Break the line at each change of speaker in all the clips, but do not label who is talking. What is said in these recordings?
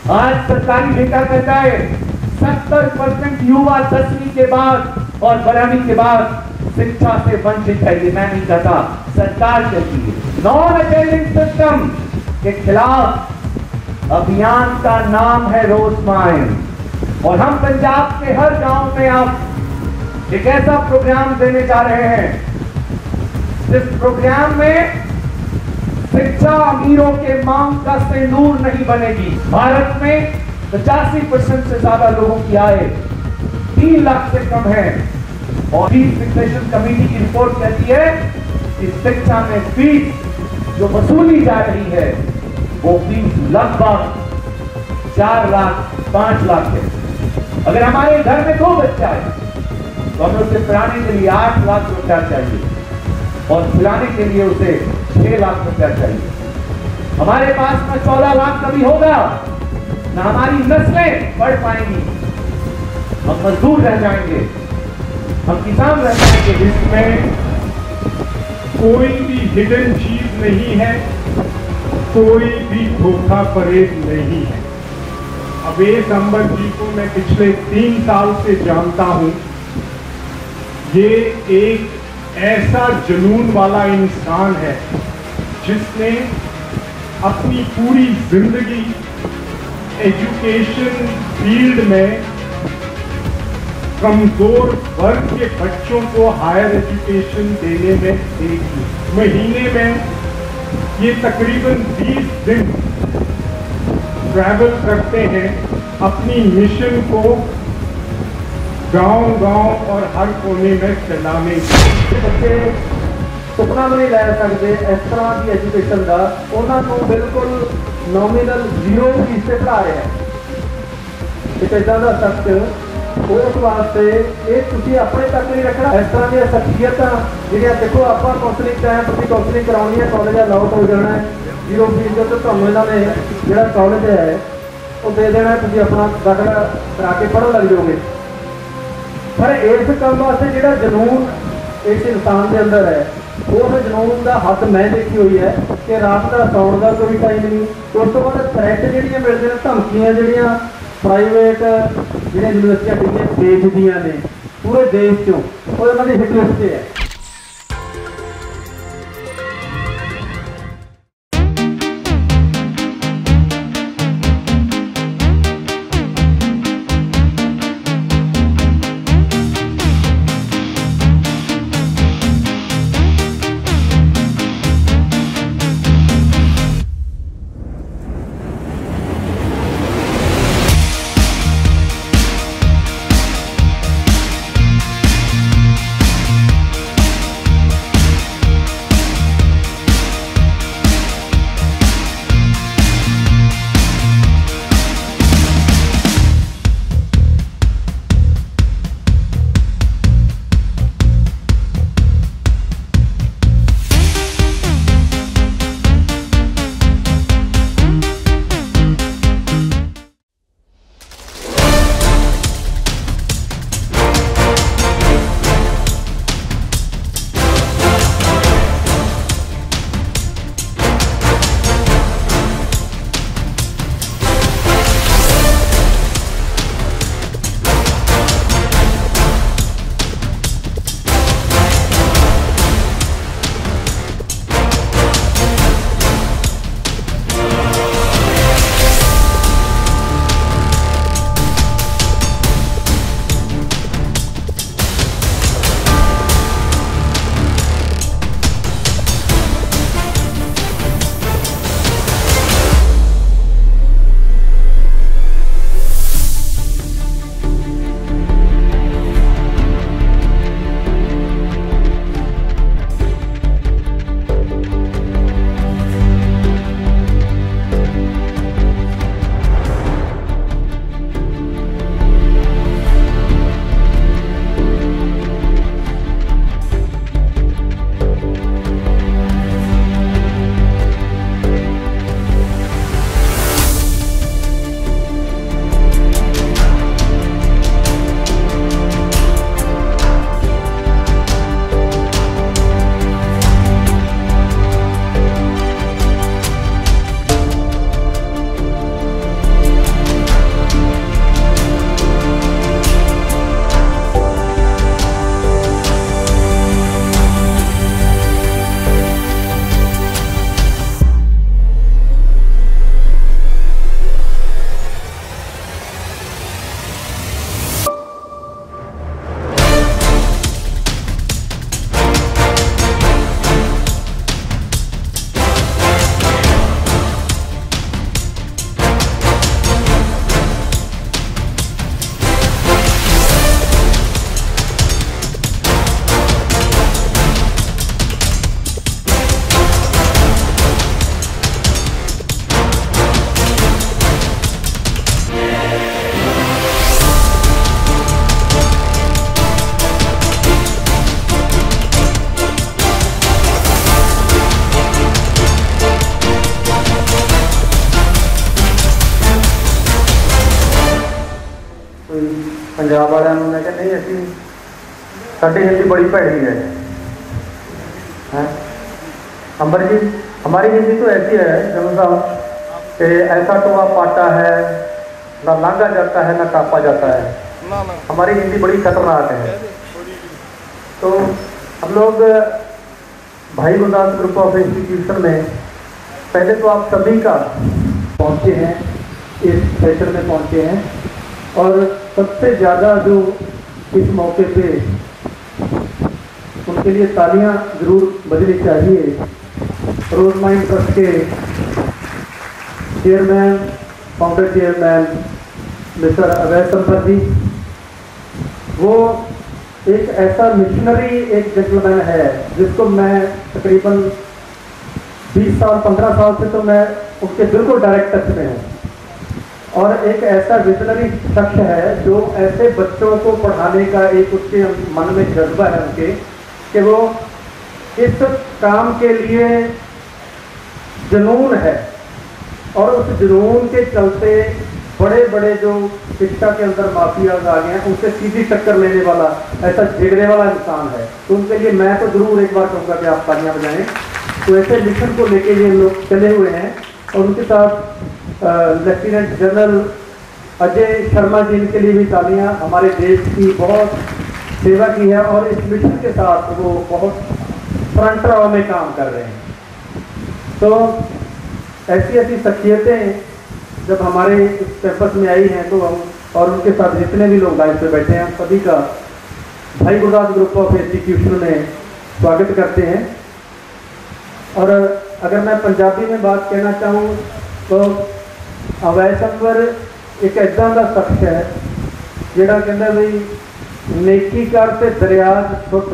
आज सरकारी डेटा कहता है 70% युवा 10वीं के बाद और 12वीं के बाद शिक्षा से वंचित है। ये मैं नहीं कहता, सरकार कहती है। नॉन अटेंडिंग सिस्टम के खिलाफ अभियान का नाम है रोज माइंड, और हम पंजाब के हर गांव में आप एक ऐसा प्रोग्राम देने जा रहे हैं जिस प्रोग्राम में शिक्षा अमीरों के मांग का सिंदूर नहीं बनेगी। भारत में 85% से ज्यादा लोगों की आय 3 लाख से कम है, और फीस फिक्सेशन कमेटी की रिपोर्ट कहती है कि शिक्षा में फीस जो वसूली जा रही है वो फीस लगभग 4 लाख 5 लाख है। अगर हमारे घर में 2 बच्चा है तो हमें उसे पढ़ाने के लिए 8 लाख रुपया चाहिए और खिलाने के लिए उसे 6 लाख रुपया चाहिए। हमारे पास में 14 लाख कभी होगा ना, हमारी नस्लें बढ़ पाएंगी, हम मजदूर रह जाएंगे, हम किसान रह जाएंगे।
इसमें कोई भी हिडन चीज नहीं है, कोई भी धोखा परहेज नहीं है। अवैध अंबर जी को मैं पिछले 3 साल से जानता हूं। ये एक ऐसा जुनून वाला इंसान है जिसने अपनी पूरी जिंदगी एजुकेशन फील्ड में कमजोर वर्ग के बच्चों को हायर एजुकेशन देने में दी। महीने में ये तकरीबन 20 दिन ट्रैवल करते हैं अपनी मिशन को गांव-गांव और हर कोने में चलाने के।
बच्चे सुपना भी नहीं लै सकते इस तरह की एजुकेशन का, उन्होंने बिल्कुल नॉमिनल 0 फीस से पढ़ा रहे हैं। एक इदा का सख्त उस वास्ते ये तुम अपने तक नहीं रखना। इस तरह की शख्सियत जी देखो, आप काउंसलिंग टाइम तुम काउंसलिंग करानी है, कॉलेज अलाउट हो जाना है 0 फीस तो तुम्हें इन्होंने जो कॉलेज है वो दे देना है, तुम अपना दाखिला करा के पढ़न लग जाओगे। पर इस काम वास्ते जो जनून इस इंसान के अंदर है, उस जनून का हद मैं देखी हुई है कि रात का सौण का कोई टाइम नहीं। उस तो बाद थ्रैट जी मिलते हैं, धमकियां जी प्राइवेट जो यूनिवर्सिटियां डिग्रियां बेचदियां ने पूरे देश चों, और उन्होंने हिट लिस्ट है।
कोई पंजाब वालों को, मैं कहा नहीं असी साड़ी हिंदी बड़ी भैड़ी है। हैं अंबर जी, हमारी हिंदी तो ऐसी है जनरल साहब कि ऐसा टोआ पाटा है, ना लांघा जाता है ना टापा जाता है। हमारी हिंदी बड़ी खतरनाक है। तो हम लोग भाई गुरदास ग्रुप ऑफ इंस्टीट्यूशन में पहले तो आप सभी का
पहुँचे हैं, इस सेशन में पहुँचे हैं, और सबसे ज़्यादा जो इस मौके पे उनके लिए तालियां ज़रूर बजनी चाहिए। रोज माइंड ट्रस्ट के चेयरमैन, फाउंडर चेयरमैन मिस्टर अवैध संपत जी, वो एक ऐसा मिशनरी एक जेंटलमैन है जिसको मैं तकरीबन 20 साल 15 साल से तो मैं उसके बिल्कुल डायरेक्ट टच में हूँ। और एक ऐसा विजनरी शख्स है जो ऐसे बच्चों को पढ़ाने का एक उसके मन में जज्बा है उनके, कि वो इस काम के लिए जुनून है, और उस जुनून के चलते बड़े बड़े जो शिक्षा के अंदर माफियाज आ गए हैं उनसे सीधी टक्कर लेने वाला ऐसा जिगरे वाला इंसान है। तो उनके लिए मैं तो जरूर एक बार कहूँगा कि आप तालियां बजाएं। तो ऐसे मिशन को लेके ये लोग चले हुए हैं, और उनके साथ लेफ्टिनेंट जनरल अजय शर्मा जी, इनके लिए भी तालियां। हमारे देश की बहुत सेवा की है और इस मिशन के साथ वो बहुत फ्रंट रो में काम कर रहे हैं। तो ऐसी ऐसी शख्सियतें जब हमारे इस कैंपस में आई हैं तो हम और उनके साथ जितने भी लोग लाइव पे बैठे हैं सभी का भाई गुरदास ग्रुप ऑफ इंस्टीट्यूशन में स्वागत करते हैं। और अगर मैं पंजाबी में बात कहना चाहूँ तो अवैध संवर एक ऐसा का शख्स है जिहड़ा कहता बई नेकी कर ते दरिया सुट।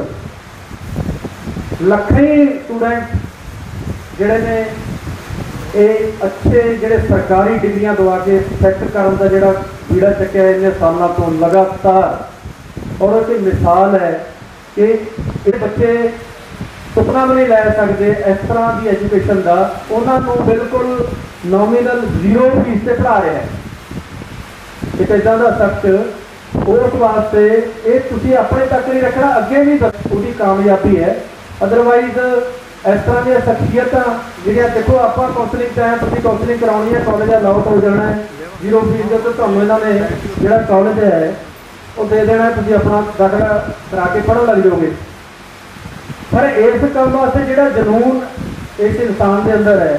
लखें स्टूडेंट जिहड़े ने ਇਹ अच्छे ਜਿਹੜੇ सरकारी डिग्रियां दवा के सैट करने का जोड़ा बीड़ा चुकया इन्ने सालों तो लगातार। और एक मिसाल है कि ये बच्चे सुपना भी नहीं लै सकते इस तरह की एजुकेशन का, उन्होंने बिल्कुल नॉमिनल 0 फीस से पढ़ा रहा है। एक इदा का शख्स उस वास्ते ये तुसीं अपने तक नहीं रखना, अगे भी उसकी कामयाबी है। अदरवाइज इस तरह दी शख्सियत जिहड़ियां देखो आप काउंसलिंग चाहे तुसीं काउंसलिंग कराउणी है, कॉलेज अलाउट हो जाना है 0 फीस के, तो तुहानूं इन्होंने जिहड़ा कॉलेज है वो दे देना है, तुसीं अपना दाखला करा के पढ़न लग जाओगे। पर इस काम वास्ते जिहड़ा जनून इस इंसान के अंदर है,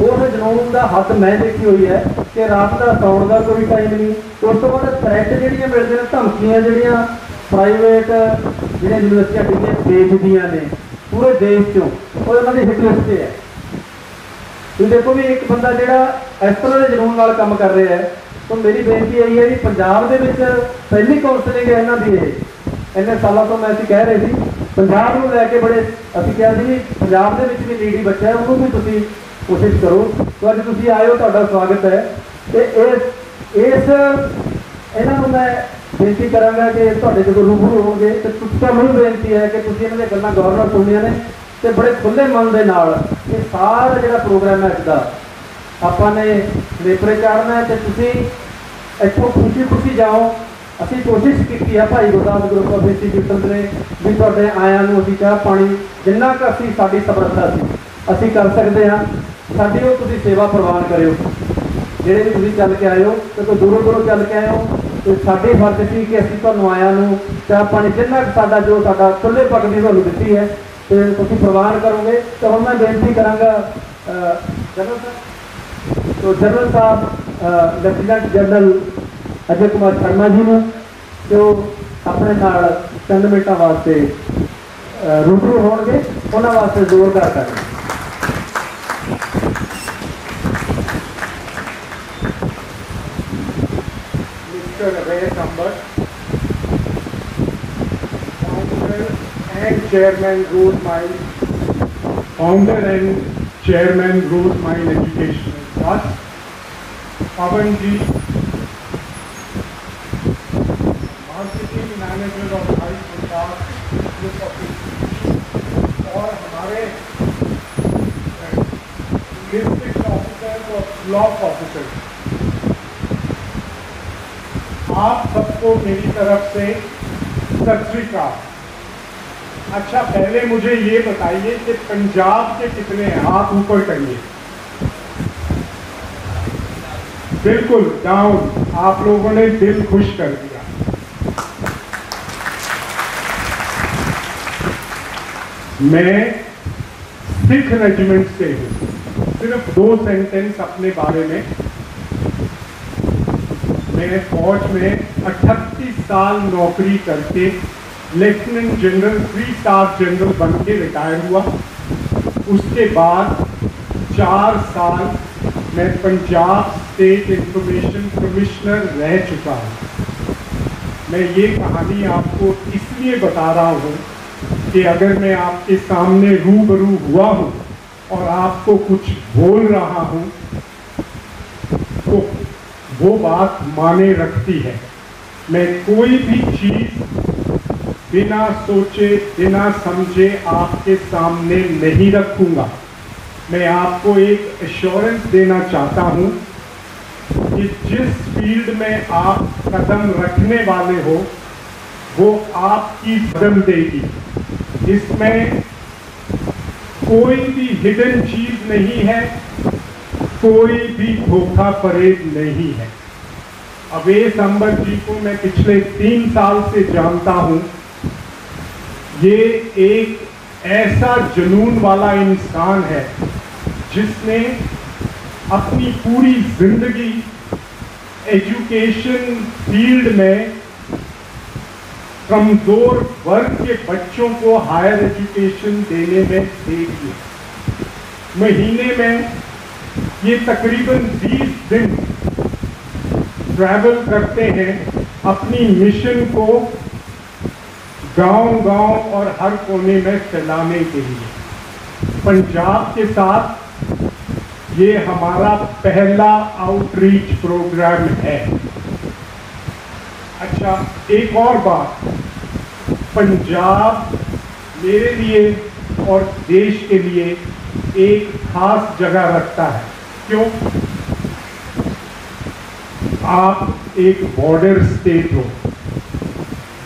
उस जनून का हद मैं देखी हुई है कि रात का सौण का कोई टाइम नहीं। उस तो बाद थ्रैट जिहड़ियां मिलदियां ने, धमकियां जिहड़ियां प्राइवेट जिहड़ियां यूनिवर्सिटियां डिग्रियां भेजदियां ने पूरे देश चों, और उन्होंने हिट लिस्ट से है। तुम देखो भी एक बंदा जिहड़ा इस तरह के जनून नाल काम कर रहा है, तो मेरी बेनती यही है कि पंजाब दे विच पहली काउंसलिंग है इन्हां दी। इन्ने सालों तो मैं असीं कह रहे थे पंजाब नूं लैके बड़े असीं कहा कि पंजाब दे विच भी नीडी बच्चा है, उन्होंने भी तुसीं कोशिश करो। तो अज तुसीं आए हो, तुहाडा स्वागत है। तो इस इन्हां नूं मैं बेनती करांगा कि तुहाडे जदों रूबरू होगे तो तुहानूं बेनती है कि तुसीं इन्हां दी गल्लां गौर नाल सुणनियां ने, तो बड़े खुले मन के नाल ये सारा जिहड़ा प्रोग्राम है अज दा आपां ने नेपरे चाढ़ना है। तो तुसीं इत्थों खुशी खुशी जाओ। असीं कोशिश की है भाई गुरदास ग्रुप ऑफ इंस्टीट्यूशन ने भी तुहाडे आयां नूं असीं चाह पानी जिन्ना क असीं साडी समर्था असीं कर सकते हैं, साडी वो तुसीं सेवा प्रवान करियो। जिहड़े भी तुसीं चल के आए हो, तो कोई दूरों दूरों चल के आए हो, तो साडी फर्ज सी कि असीं तुहानूं आयां नूं चाह पानी जिन्ना क साडा जो साडा खुले पग दी तुहानूं दित्ती है तो तुसीं प्रवान करोगे। तो हुण मैं बेनती करांगा जनरल साहब, तो जनरल साहब लेफ्टिनेंट जनरल अजय कुमार शर्मा जी ने जो अपने नाल चंद मिनटों वास्ते रूबरू होंगे, उन्होंने वास्ते जोरदार कर
मिस्टर अवैध Sampath, founder and chairman Rose Mind, founder and chairman Rose Mind educational trust, Pawan ji marketing manager of high group of institution, और हमारे डिस्ट्रिक्ट ऑफिसर और ब्लॉक ऑफिसर, आप सबको मेरी तरफ से सत श्री अकाल। अच्छा, पहले मुझे ये बताइए कि पंजाब के कितने हैं? हाथ ऊपर करिए। बिल्कुल डाउन। आप लोगों ने दिल खुश कर दिया। मैं सिख रेजिमेंट से हूं। सिर्फ 2 सेंटेंस अपने बारे में। मैं फौज में 38 साल नौकरी करके लेफ्टिनेंट जनरल 3 स्टार जनरल बन के रिटायर हुआ। उसके बाद 4 साल मैं पंजाब स्टेट इंफॉर्मेशन कमिश्नर रह चुका हूँ। मैं ये कहानी आपको इसलिए बता रहा हूँ कि अगर मैं आपके सामने रूबरू हुआ हूँ और आपको कुछ बोल रहा हूँ तो वो बात माने रखती है। मैं कोई भी चीज़ बिना सोचे बिना समझे आपके सामने नहीं रखूंगा। मैं आपको एक एश्योरेंस देना चाहता हूं कि जिस फील्ड में आप कदम रखने वाले हो वो आपकी बदल देगी। इसमें कोई भी हिडन चीज नहीं है, कोई भी धोखा फरेब नहीं है। अवैस अंबर जी को मैं पिछले 3 साल से जानता हूं। ये एक ऐसा जुनून वाला इंसान है जिसने अपनी पूरी जिंदगी एजुकेशन फील्ड में कमजोर वर्ग के बच्चों को हायर एजुकेशन देने में दे दी। महीने में ये तकरीबन 20 दिन ट्रैवल करते हैं अपनी मिशन को गांव-गांव और हर कोने में फैलाने के लिए। पंजाब के साथ ये हमारा पहला आउटरीच प्रोग्राम है। अच्छा, एक और बात, पंजाब मेरे लिए और देश के लिए एक खास जगह रखता है। क्यों? आप एक बॉर्डर स्टेट हो।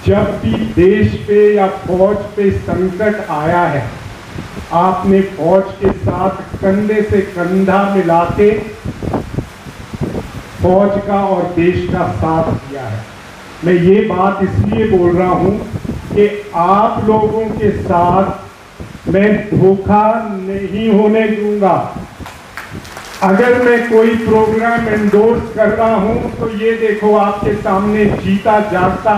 जब भी देश पे या फौज पे संकट आया है, आपने फौज के साथ कंधे से कंधा मिला के फौज का और देश का साथ दिया है। मैं ये बात इसलिए बोल रहा हूं कि आप लोगों के साथ मैं धोखा नहीं होने दूंगा। अगर मैं कोई प्रोग्राम एंडोर्स कर रहा हूं तो ये देखो आपके सामने जीता जागता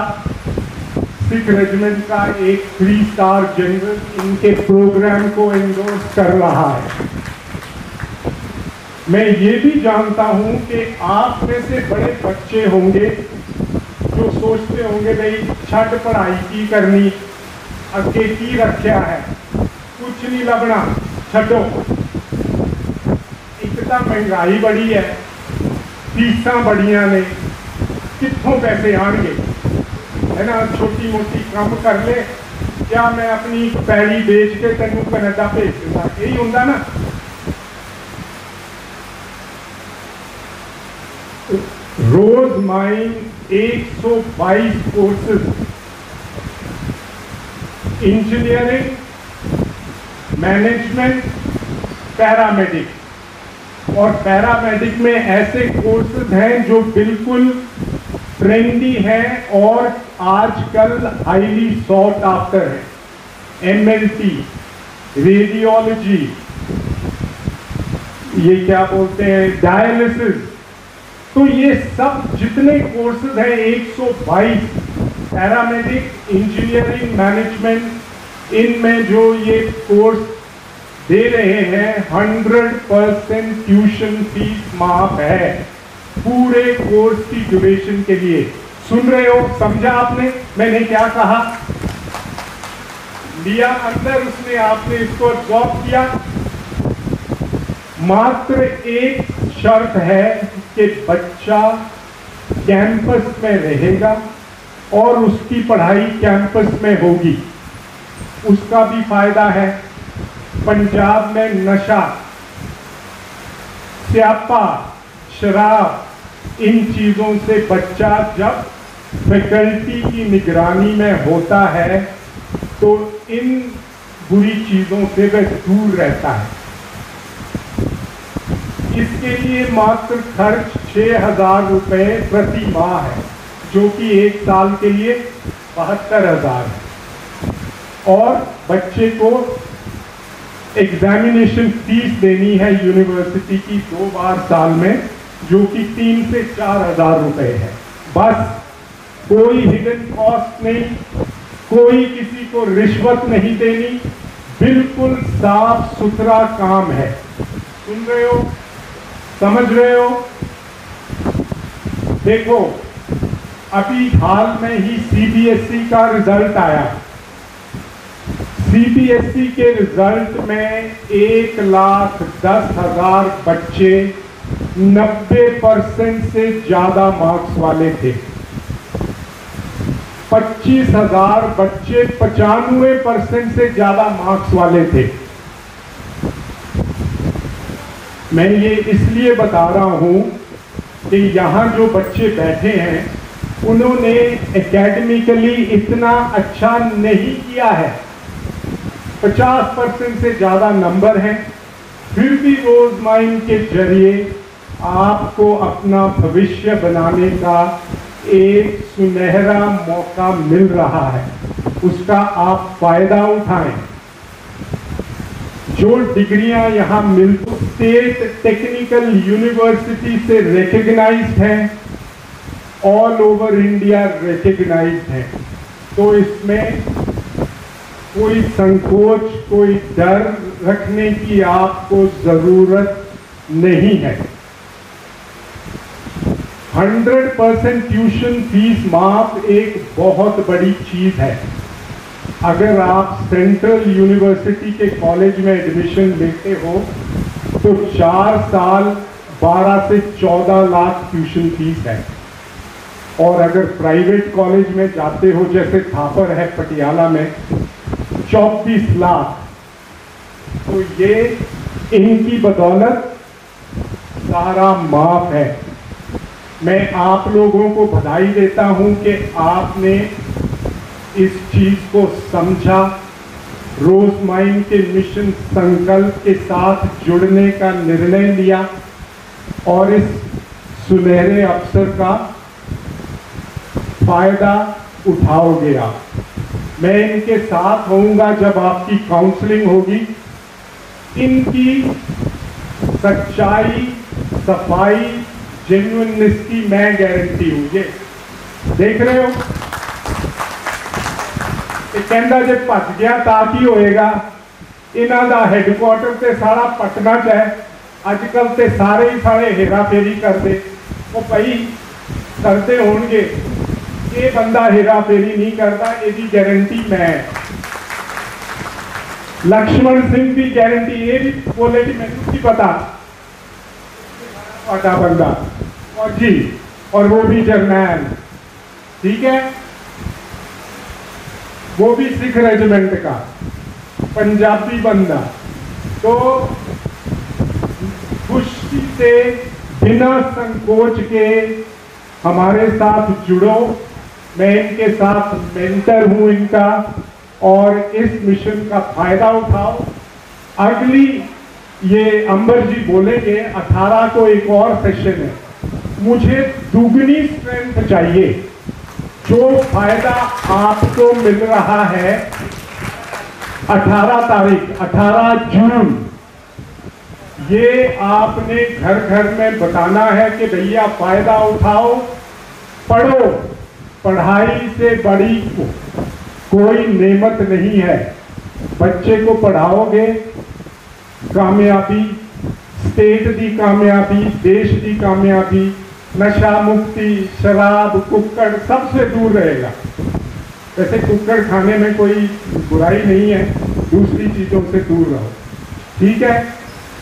सिख रेजिमेंट का एक 3 स्टार जनरल इनके प्रोग्राम को एंडोर्स कर रहा है। मैं ये भी जानता हूं कि आप में से बड़े बच्चे होंगे जो सोचते होंगे भाई छठ पढ़ाई की करनी, अगे की रखा है, कुछ नहीं लगना, छो। एक तो महंगाई बड़ी है, फीसा बड़िया ने, कितों पैसे आएंगे, है ना। छोटी मोटी काम कर ले, क्या मैं अपनी पैड़ी बेच के तेनों कनाडा भेज दूंगा, यही होंगे ना। रोज माइन 122 कोर्सेज, इंजीनियरिंग, मैनेजमेंट, पैरामेडिक। और पैरामेडिक में ऐसे कोर्सेज हैं जो बिल्कुल ट्रेंडी हैं और आजकल हाईली सॉट आफ्टर है। एमएलटी, रेडियोलॉजी, ये क्या बोलते हैं, डायलिसिस। तो ये सब जितने कोर्सेज हैं 122, पैरामेडिक, इंजीनियरिंग, मैनेजमेंट, इनमें जो ये कोर्स दे रहे हैं 100% ट्यूशन फीस माफ है पूरे कोर्स की ड्यूरेशन के लिए। सुन रहे हो? समझा आपने मैंने क्या कहा? लिया अंदर उसने, आपने इसको अब्सॉर्ब किया। मात्र एक शर्त है कि बच्चा कैंपस में रहेगा और उसकी पढ़ाई कैंपस में होगी, उसका भी फायदा है। पंजाब में नशा, स्यापा, शराब, इन चीजों से बच्चा जब फैकल्टी की निगरानी में होता है तो इन बुरी चीज़ों से वह दूर रहता है। इसके लिए मात्र खर्च 6,000 रुपये प्रति माह है, जो कि एक साल के लिए 72,000 है। और बच्चे को एग्जामिनेशन फीस देनी है यूनिवर्सिटी की 2 बार साल में, जो कि 3 से 4,000 रुपये है। बस, कोई हिडन कॉस्ट नहीं, कोई किसी को रिश्वत नहीं देनी, बिल्कुल साफ सुथरा काम है। सुन रहे हो, समझ रहे हो? देखो, अभी हाल में ही सीबीएसई का रिजल्ट आया। सीबीएसई के रिजल्ट में 1,10,000 बच्चे 90% से ज्यादा मार्क्स वाले थे। 25,000 बच्चे 95% से ज्यादा मार्क्स वाले थे। मैं ये इसलिए बता रहा हूं कि यहाँ जो बच्चे बैठे हैं उन्होंने एकेडमिकली इतना अच्छा नहीं किया है, 50% से ज़्यादा नंबर हैं, फिर भी रोजमाइंड के जरिए आपको अपना भविष्य बनाने का एक सुनहरा मौका मिल रहा है, उसका आप फायदा उठाएं। जो डिग्रियां यहाँ मिलती स्टेट टेक्निकल यूनिवर्सिटी से रिकग्नाइज्ड हैं, ऑल ओवर इंडिया रिकग्नाइज्ड हैं, तो इसमें कोई संकोच, कोई डर रखने की आपको जरूरत नहीं है। 100% ट्यूशन फीस माफ एक बहुत बड़ी चीज है। अगर आप सेंट्रल यूनिवर्सिटी के कॉलेज में एडमिशन लेते हो तो 4 साल 12 से 14 लाख ट्यूशन फीस है, और अगर प्राइवेट कॉलेज में जाते हो, जैसे थापर है पटियाला में, 24 लाख। तो ये इनकी बदौलत सारा माफ है। मैं आप लोगों को बधाई देता हूं कि आपने इस चीज को समझा, रोजमाइंड के मिशन संकल्प के साथ जुड़ने का निर्णय लिया और इस सुनहरे अवसर का फायदा उठाओगे आप। मैं इनके साथ होऊंगा जब आपकी काउंसलिंग होगी। इनकी सच्चाई, सफाई, जेन्युइननेस की मैं गारंटी हूं। ये देख रहे हो, कहता जे भज गया ताकि होएगा। इन्हों का हैडकुआटर से सारा पटना च है। अजकल तो सारे ही सारे हेरा फेरी करते, वो भाई करते होंगे, ये बंदा हेरा फेरी नहीं करता, इसकी गारंटी मैं। लक्ष्मण सिंह की गारंटी ये भी बोले कि मैंने नहीं पता पता बंदा, और जी, और वो भी जर्नैल, ठीक है, वो भी सिख रेजिमेंट का पंजाबी बंदा। तो खुशी से बिना संकोच के हमारे साथ जुड़ो। मैं इनके साथ मेंटर हूं इनका, और इस मिशन का फायदा उठाओ। अगली ये अंबर जी बोलेंगे 18 को एक और सेशन है, मुझे दुगनी स्ट्रेंथ चाहिए। जो फायदा आपको मिल रहा है 18 तारीख 18 जून, ये आपने घर घर में बताना है कि भैया फायदा उठाओ, पढ़ो। पढ़ाई से बड़ी कोई नेमत नहीं है। बच्चे को पढ़ाओगे, कामयाबी, स्टेट की कामयाबी, देश की कामयाबी, नशा मुक्ति, शराब, कुक्कड़ सबसे दूर रहेगा। वैसे कुक्कड़ खाने में कोई बुराई नहीं है, दूसरी चीजों से दूर रहो, ठीक है?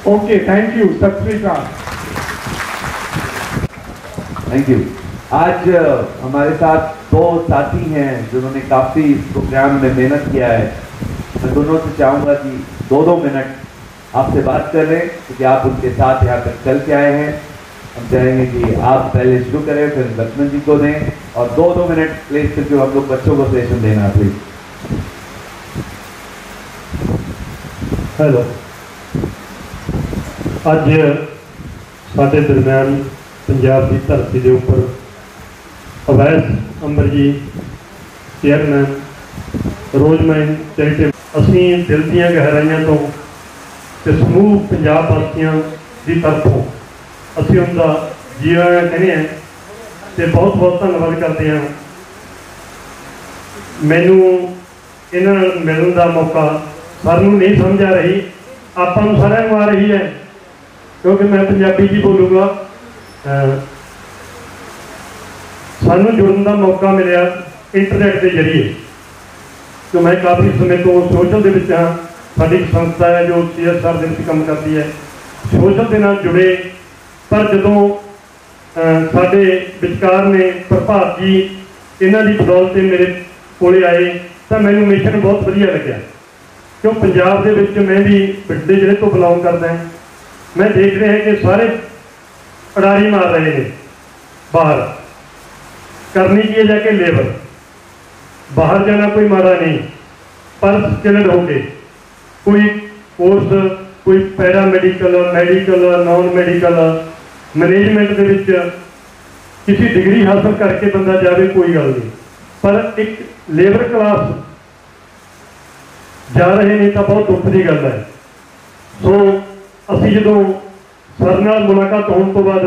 ओके, थैंक यू, सत श्री अकाल।
Thank you. आज हमारे साथ 2 साथी हैं जिन्होंने काफी इस प्रोग्राम में मेहनत किया है। मैं दोनों से चाहूंगा कि 2-2 मिनट आपसे बात कर रहे हैं, क्योंकि आप उनके साथ यहाँ तक चल के आए हैं। हम चाहेंगे कि आप पहले शुरू करें, फिर लक्ष्मण जी को दें। और 2-2 मिनट प्लीज करके आप लोग बच्चों को सेशन देना प्लीज।
हेलो, अज साडे दरम्यान पंजाब की धरती के उपर अवैस अंबर जी चेयरमैन रोजमैन चैरिटेबल, असी दिल दीआं गहराइयां तो ते समूह पंजाब वासियों की तरफों असी उनका जी आया कहने हैं ते बहुत बहुत धन्यवाद करते हैं। मैनू इन्हां नाल मिलण का मौका सानू नहीं समझ आ रही, आपां नूं सारिआं नूं आ रही है क्योंकि मैं पंजाबी जी बोलूँगा। सानू जुड़न का मौका मिला इंटरनेट के जरिए, तो मैं काफ़ी समय तो सोशल के विच हाँ, साडी संस्था है जो CSR के विच काम करती है, सोशल के नाल जुड़े। पर जदों साडे विचकार ने प्रभात जी इन्हां दी बदौलत मेरे कोले आए तो मैनूं मिशन बहुत वधिया लग्या, क्यों पंजाब दे विच मैं भी बड़े जिले तो बिलोंग करदा है। मैं देख रहा है कि सारे अड़ारी मार रहे हैं, बाहर करनी की है जाके लेबर, बाहर जाना कोई माड़ा नहीं, पर स्किल्ड होके कोई कोर्स, कोई para medical, medical, non medical, management के विच किसी डिग्री हासिल करके बंदा जाए कोई गल नहीं, पर एक लेबर क्लास जा रहे हैं तो बहुत दुख की गल है। सो असी जो सर नाल मुलाकात होने तो बाद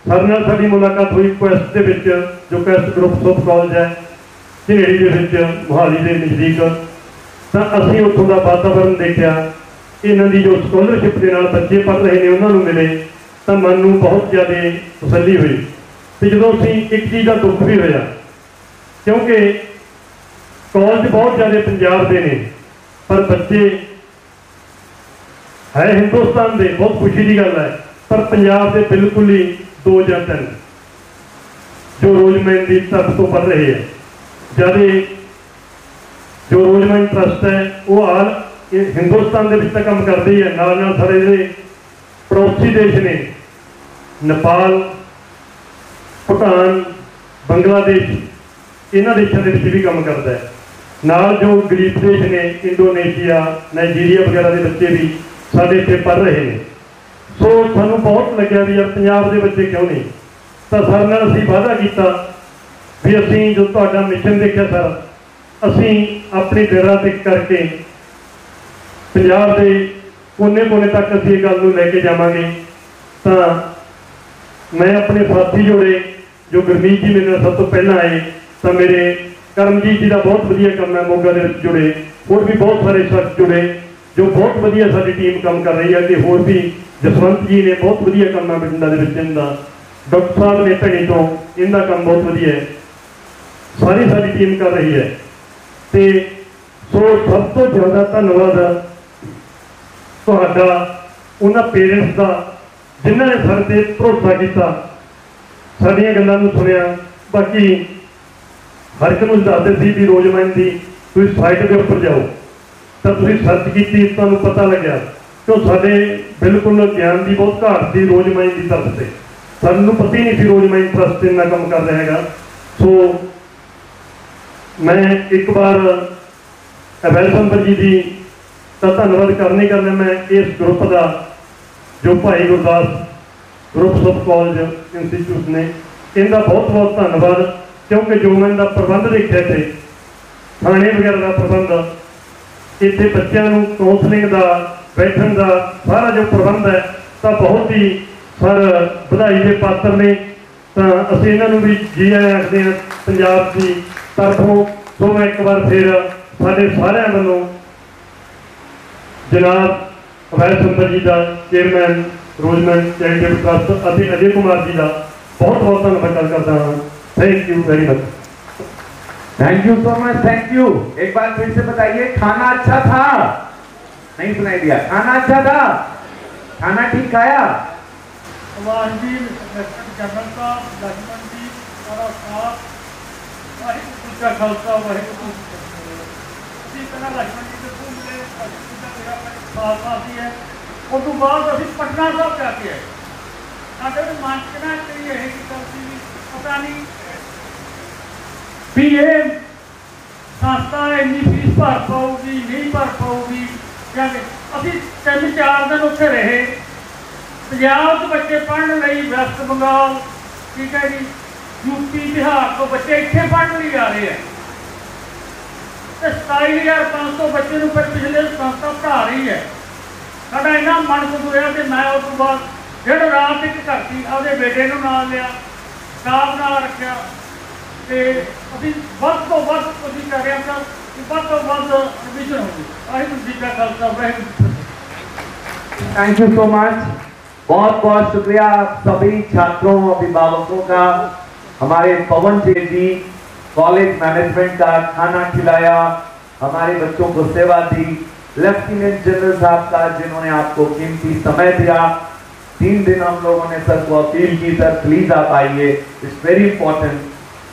सर नाल साडी मुलाकात हुई क्वेस्ट के विच, जो क्वेस्ट ग्रुप ऑफ कॉलेज है झनेड़ी के विच मोहाली के नज़दीक, तो असी उत्थों का वातावरण देखा, इन्हां दी जो स्कॉलरशिप के नाल बच्चे पढ़ रहे हैं उन्होंने मिले तो मन नूं बहुत ज़्यादा तसल्ली हुई। तो जो असी एक चीज़ का दुख भी होया क्योंकि कॉलेज बहुत ज़्यादा पंजाब के ने, पर बच्चे है हिंदुस्तान के, बहुत खुशी की गल है, पर पंजाब के बिल्कुल ही 2 या 3 जो रोजमैन की तरफ तो पढ़ रहे हैं। ज़्यादा जो रोजमैन ट्रस्ट है वो हाल हिंदुस्तान के विच काम करते ही है, नाल नाल सारे जे पड़ोसी देश ने नेपाल, भूटान, बांग्लादेश, इन्हां देशों के भी काम करता है। नाल जो गरीब देश ने इंडोनेशिया, नाइजीरिया वगैरह के बच्चे भी साडे इत्थे पढ़ रहे हैं। सो सानू बहुत लग्या भी यार पंजाब के बच्चे क्यों नहीं, तो सर नाल असीं वादा किया भी असीं जो तुहाडा मिशन देखिया सर, असीं अपनी डेरा टिक करके पंजाब के कोने कोने तक असीं इस गल नूं लैके जावांगे। तो मैं अपने साथी जोड़े जो गुरमीत जी मेरे सब तो पहला आए, तो मेरे करमजीत जी का बहुत वधिया काम है, मोगा दे जुड़े, होर भी बहुत सारे शख्स जुड़े जो बहुत वधिया साडी टीम काम कर रही है। कि होर भी जसवंत जी ने बहुत वधिया काम है बठिंडा दे विच, इनका डॉक्टर साहब ने भैणी तो इनका काम बहुत वधिया है, सारी साडी टीम कर रही है। तो सो सब तो ज़्यादा धन्यवाद तुहाडा उन्हां पेरेंट्स का जिन्हां ने साडे ते भरोसा किया, साडियां गल्लां नूं सुनिया। बाकी हर एक नूं दसदे सी भी रोजमैन की तुसीं साइट के उपर जाओ, तो तुसीं सर्च की, तुहानूं पता लग्या कि साडे बिल्कुल ज्ञान की बहुत घाट थी रोजमैन की तरफ से, सानूं पता ही नहीं सी रोजमैन ट्रस्ट इन्ना काम कर रहा है। सो मैं एक बार अवैस अंबर जी की धन्यवाद करने मैं इस ग्रुप का जो भाई Gurdas group of college institute ने, इनका बहुत बहुत धन्यवाद, क्योंकि जो मैं इनका प्रबंध देखा थे खाने वगैरह का प्रबंध, इतने बच्चों को काउंसलिंग का, बैठन का सारा जो प्रबंध है, तो बहुत ही सर बधाई के पात्र ने। तो असीं इन्हां नूं भी जी आया आखदे हैं पंजाब की तरफों। तो मैं एक बार फिर साडे सारिਆਂ ਵੱਲੋਂ जनाब अवैस अंबर जी का चेयरमैन रोजमैन चैरिटेबल ट्रस्ट और अजय कुमार जी का बहुत बहुत धन्यवाद करता हूँ। Thank you very much.
Thank you so much, thank you. एक बार फिर से बताइए, खाना अच्छा था? नहीं सुनाई दिया? खाना अच्छा था? खाना ठीक खाया?
जी जनरल साहब, लक्ष्मण जी और साहब, वाहिगुरू का खालसा वाहिगुरू इसी तरह लक्ष्मण जी के घूमते मेरा साथी है। उस बाद अभी पटना साहब जाके आए, साढ़े मानकना यही गलती पता नहीं भी ये संस्था इन्नी फीस भर पाऊगी नहीं भर पाऊगी क्या अभी 3-4 दिन उत्थे रहे पंजाब के बच्चे पढ़ने लई वैस्ट बंगाल ठीक है जी यूपी बिहार तो बच्चे इतने पढ़ने लिए आ रहे हैं तो 27,500 बच्चे फिर पिछले संस्था पढ़ा रही है साडा इन्ना मन खुश कि मैं उस बाद डेढ़ रात एक करती अपने बेटे को नाल लिया स्टाफ नाल रखा तो अभी वध तो वध कोशिश कर रहे हैं वध तो वध एडमिशन होगी वाहिगुरू जी का Khalsa Waheguru.
Thank you so much, बहुत बहुत शुक्रिया आप सभी छात्रों अभिभावकों का, हमारे पवन जी कॉलेज मैनेजमेंट का खाना खिलाया, हमारे बच्चों को सेवा दी, लेफ्टिनेंट जनरल साहब का जिन्होंने आपको कीमती समय दिया। 3 दिन हम लोगों ने सर को अपील की सर प्लीज आप आइए, इट्स वेरी इंपॉर्टेंट।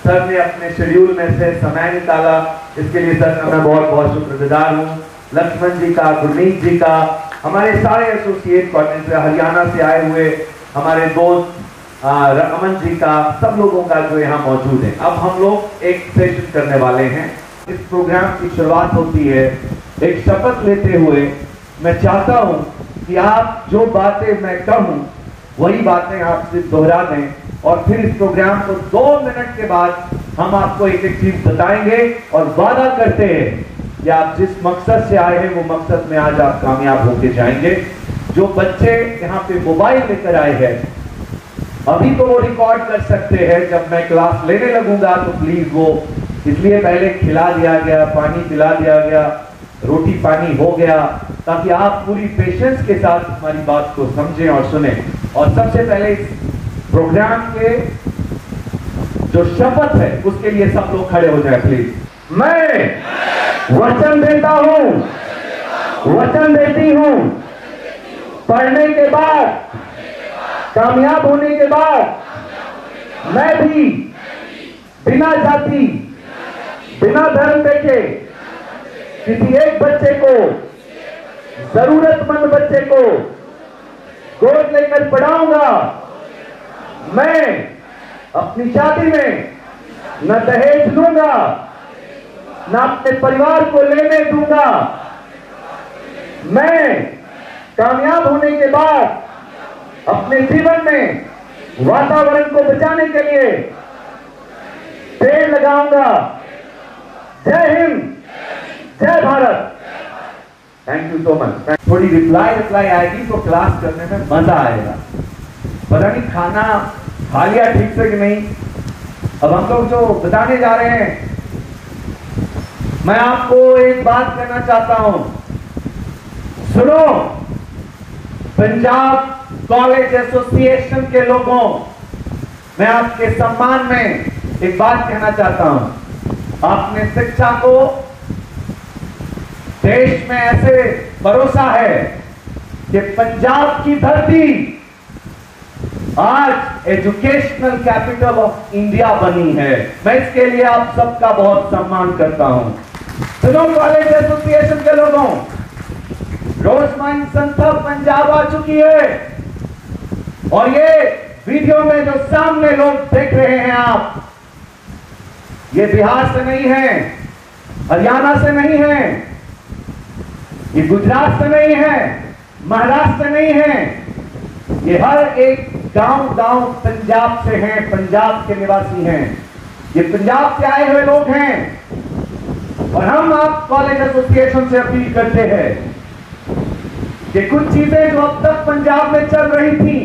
सर ने अपने शेड्यूल में से समय निकाला, इसके लिए सर का मैं बहुत बहुत शुक्रगुजार हूँ। लक्ष्मण जी का, गुरमीत जी का, हमारे सारे एसोसिएट कोऑर्डिनेटर हरियाणा से आए हुए हमारे दोस्त अमन जी का, सब लोगों का जो यहाँ मौजूद है। अब हम लोग एक सेशन करने वाले हैं। इस प्रोग्राम की शुरुआत होती है एक शपथ लेते हुए। मैं चाहता हूँ कि आप जो बातें मैं कहूँ वही बातें आप सिर्फ दोहरा दें और फिर इस प्रोग्राम को 2 मिनट के बाद हम आपको एक एक चीज बताएंगे और वादा करते हैं कि आप जिस मकसद से आए हैं वो मकसद में आज आप कामयाब होके जाएंगे। जो बच्चे यहाँ पे मोबाइल लेकर आए हैं अभी तो वो रिकॉर्ड कर सकते हैं, जब मैं क्लास लेने लगूंगा तो प्लीज वो, इसलिए पहले खिला दिया गया, पानी पिला दिया गया, रोटी पानी हो गया, ताकि आप पूरी पेशेंस के साथ हमारी बात को समझें और सुने। और सबसे पहले इस प्रोग्राम के जो शपथ है उसके लिए सब लोग खड़े हो जाए प्लीज। मैं वचन देता हूं, वचन देती हूं, पढ़ने के बाद, कामयाब होने के बाद मैं भी बिना जाति बिना धर्म देखे किसी एक बच्चे को, जरूरतमंद बच्चे को गोद लेकर पढ़ाऊंगा। मैं अपनी शादी में न दहेज लूंगा, न अपने परिवार को लेने दूंगा। मैं कामयाब होने के बाद अपने जीवन में वातावरण को बचाने के लिए पेड़ लगाऊंगा। जय हिंद, जय Bharat. Thank you so much. थोड़ी रिप्लाई आएगी तो क्लास करने में मजा आएगा। पता नहीं खाना खा लिया ठीक से कि नहीं। अब हम लोग जो बताने जा रहे हैं, मैं आपको एक बात कहना चाहता हूं, सुनो। पंजाब कॉलेज एसोसिएशन के लोगों, मैं आपके सम्मान में एक बात कहना चाहता हूं। आपने शिक्षा को देश में ऐसे भरोसा है कि पंजाब की धरती आज एजुकेशनल कैपिटल ऑफ इंडिया बनी है। मैं इसके लिए आप सबका बहुत सम्मान करता हूं। सुनो कॉलेज एसोसिएशन के लोगों, रोजमाइन संस्था पंजाब आ चुकी है और ये वीडियो में जो सामने लोग देख रहे हैं आप, ये बिहार से नहीं है, हरियाणा से नहीं है, ये गुजरात से नहीं है, महाराष्ट्र से नहीं है, ये हर एक गांव पंजाब से हैं, पंजाब के निवासी हैं, ये पंजाब से आए हुए लोग हैं। और हम आप कॉलेज एसोसिएशन से अपील करते हैं कि कुछ चीजें जो अब तक पंजाब में चल रही थी,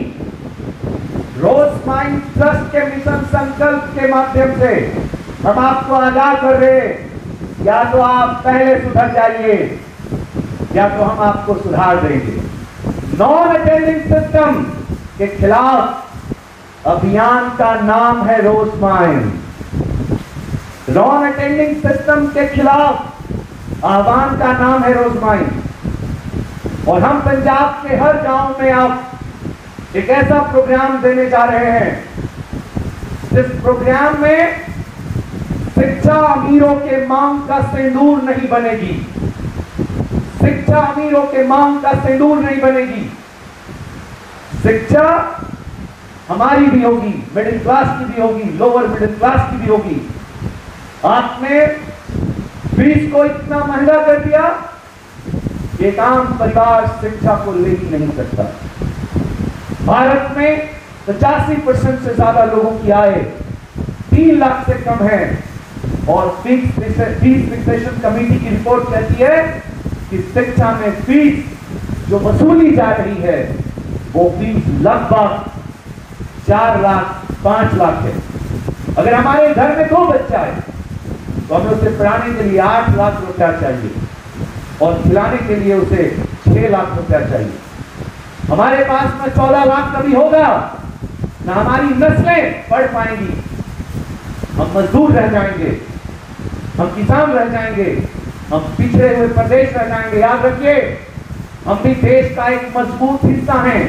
रोजमाइन ट्रस्ट के मिशन संकल्प के माध्यम से हम आपको आगाह कर रहे हैं, या तो आप पहले सुधर जाइए या तो हम आपको सुधार देंगे। नॉन अटेंडिंग सिस्टम के खिलाफ अभियान का नाम है रोजमाइन। नॉन अटेंडिंग सिस्टम के खिलाफ आह्वान का नाम है रोजमाइन। और हम पंजाब के हर गांव में आप एक ऐसा प्रोग्राम देने जा रहे हैं जिस प्रोग्राम में शिक्षा अमीरों के मांग का सिंदूर नहीं बनेगी। शिक्षा अमीरों के मांग का सिंदूर नहीं बनेगी। शिक्षा हमारी भी होगी, मिडिल क्लास की भी होगी, लोअर मिडिल क्लास की भी होगी। आपने फीस को इतना महंगा कर दिया कि एक आम परिवार शिक्षा को ले ही नहीं सकता। भारत में 85% से ज्यादा लोगों की आय 3 लाख से कम है और फीस फिक्सेशन कमेटी की रिपोर्ट कहती है कि शिक्षा में फीस जो वसूली जा रही है वो फीस लगभग 4 लाख 5 लाख है। अगर हमारे घर में 2 बच्चा है तो हमें उसे पढ़ाने के लिए 8 लाख रुपया चाहिए और खिलाने के लिए उसे 6 लाख रुपया चाहिए। हमारे पास में 14 लाख कभी होगा ना हमारी नस्लें पढ़ पाएंगी, हम मजदूर रह जाएंगे, हम किसान रह जाएंगे, हम पिछड़े हुए प्रदेश रह जाएंगे। याद रखिए, हम भी देश का एक मजबूत हिस्सा हैं।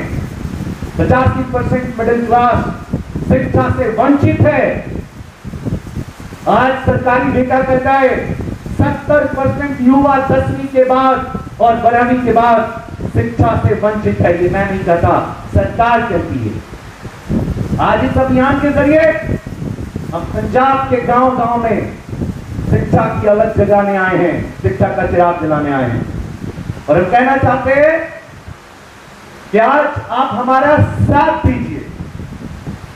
85% मिडिल क्लास शिक्षा से वंचित है। आज सरकारी डेटा कहता है 70% युवा 10वीं के बाद और 12वीं के बाद शिक्षा से वंचित है। ये मैं नहीं कहता, सरकार कहती है। आज इस अभियान के जरिए हम पंजाब के गांव-गांव में शिक्षा की अलग जगाने आए हैं, शिक्षा का चिराग जलाने आए हैं और हम कहना चाहते हैं कि आज आप हमारा साथ दीजिए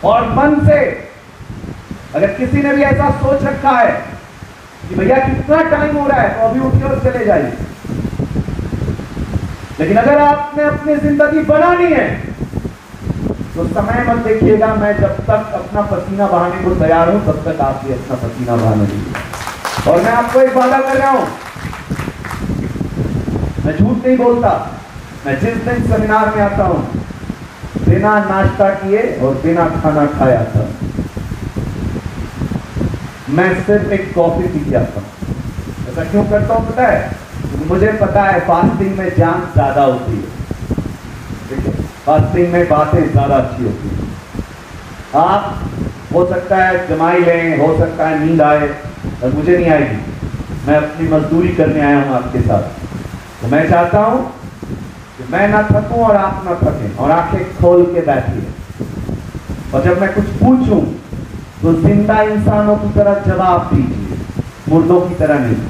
और मन से, अगर किसी ने भी ऐसा सोच रखा है कि भैया कितना टाइम हो रहा है तो अभी उठिए और चले जाइए, लेकिन अगर आपने अपनी जिंदगी बनानी है तो समय मत देखिएगा। मैं जब तक अपना पसीना बहाने को तैयार हूं तब तक आप भी अपना पसीना बहाने दीजिए। और मैं आपको एक वादा कर रहा हूं, मैं झूठ नहीं बोलता। मैं जिस दिन सेमिनार में आता हूं बिना नाश्ता किए और बिना खाना खाए आता हूं। मैं सिर्फ एक कॉफी पी के आता हूं। ऐसा क्यों करता हूं पता है? मुझे पता है फास्टिंग में जान ज्यादा होती है, फास्टिंग में बातें ज्यादा अच्छी होती है। आप हो सकता है जमाई लें, हो सकता है नींद आए, और मुझे नहीं आएगी। मैं अपनी मजदूरी करने आया हूं आपके साथ, तो मैं चाहता हूं कि मैं ना थकूं और आप ना थकें और आंखें खोल के बैठिए। और जब मैं कुछ पूछूं तो जिंदा इंसानों की तरह जवाब दीजिए, मुर्दों की तरह नहीं।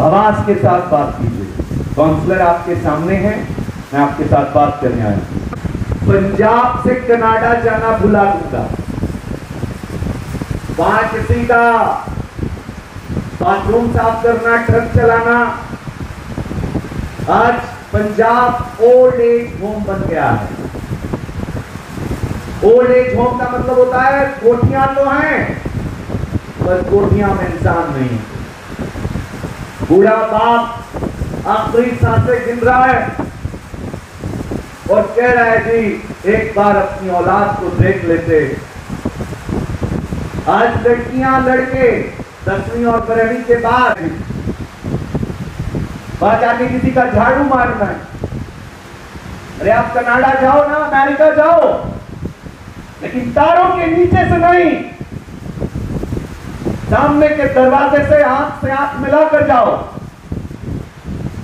आवाज के साथ बात कीजिए। काउंसलर आपके सामने है, मैं आपके साथ बात करने आया हूं। पंजाब से कनाडा जाना भुला दूंगा। वहां किसी का बाथरूम साफ करना, ट्रक चलाना। आज पंजाब ओल्ड एज होम बन गया है। ओल्ड एज होम का मतलब होता है कोठियां तो हैं पर कोठियां में इंसान नहीं। बूढ़ा बाप आखिरी सांसें गिन रहा है और कह रहा है जी एक बार अपनी औलाद को देख लेते। आज लड़कियां लड़के 10वीं और 12वीं के बाद वहां जाके किसी का झाड़ू मारना है। अरे आप कनाडा जाओ ना, अमेरिका जाओ, लेकिन तारों के नीचे से नहीं, सामने के दरवाजे से आंख मिलाकर जाओ।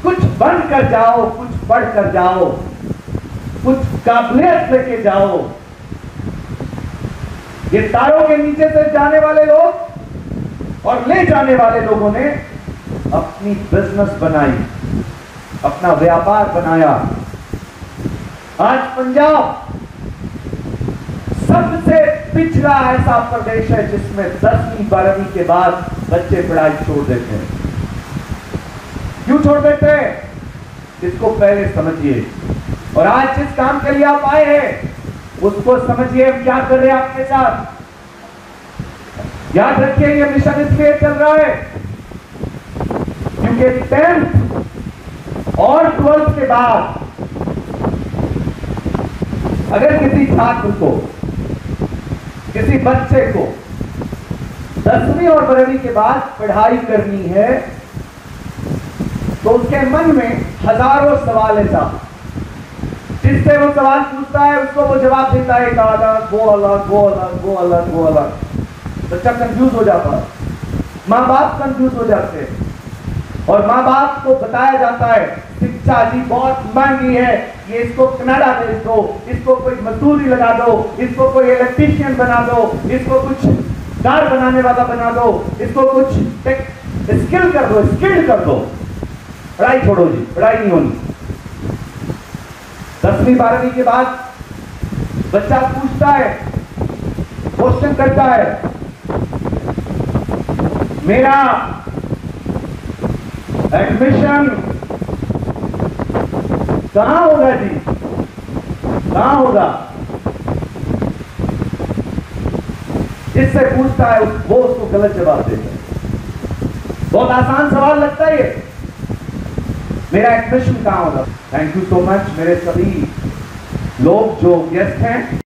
कुछ बन कर जाओ, कुछ पढ़ कर जाओ, कुछ काबिलियत लेके जाओ। ये तारों के नीचे से जाने वाले लोग और ले जाने वाले लोगों ने अपनी बिजनेस बनाई, अपना व्यापार बनाया। आज पंजाब सबसे पिछड़ा ऐसा प्रदेश है जिसमें 10वीं 12वीं के बाद बच्चे पढ़ाई छोड़ देते हैं। क्यों छोड़ देते हैं? इसको पहले समझिए और आज जिस काम के लिए आप आए हैं उसको समझिए हम क्या कर रहे हैं आपके साथ। याद रखिए ये मिशन इसलिए चल रहा है क्योंकि 10th और 12th के बाद अगर किसी छात्र को, किसी बच्चे को 10वीं और 12वीं के बाद पढ़ाई करनी है तो उसके मन में हजारों सवाल है साहब। जिससे वो सवाल पूछता है उसको वो जवाब देता है, अलग वो अलग वो अलग वो अलग वो अलग। बच्चा कंफ्यूज हो जाता है, माँ बाप कंफ्यूज हो जाते हैं और माँ बाप को बताया जाता है शिक्षा जी बहुत महंगी है, ये इसको कनाडा भेज दो, इसको कोई मजदूरी लगा दो, इसको कोई इलेक्ट्रीशियन बना दो, इसको कुछ कार बनाने वाला बना दो, इसको कुछ स्किल कर दो, स्किल्ड कर दो। पढ़ाई छोड़ो जी, पढ़ाई नहीं होनी। 10वीं 12वीं के बाद बच्चा पूछता है, क्वेश्चन करता है, मेरा एडमिशन कहां होगा जी, कहां होगा? जिससे पूछता है वो उसको गलत जवाब देता है। बहुत आसान सवाल लगता है ये, मेरा एडमिशन कहां होगा। थैंक यू सो मच मेरे सभी लोग जो गेस्ट हैं।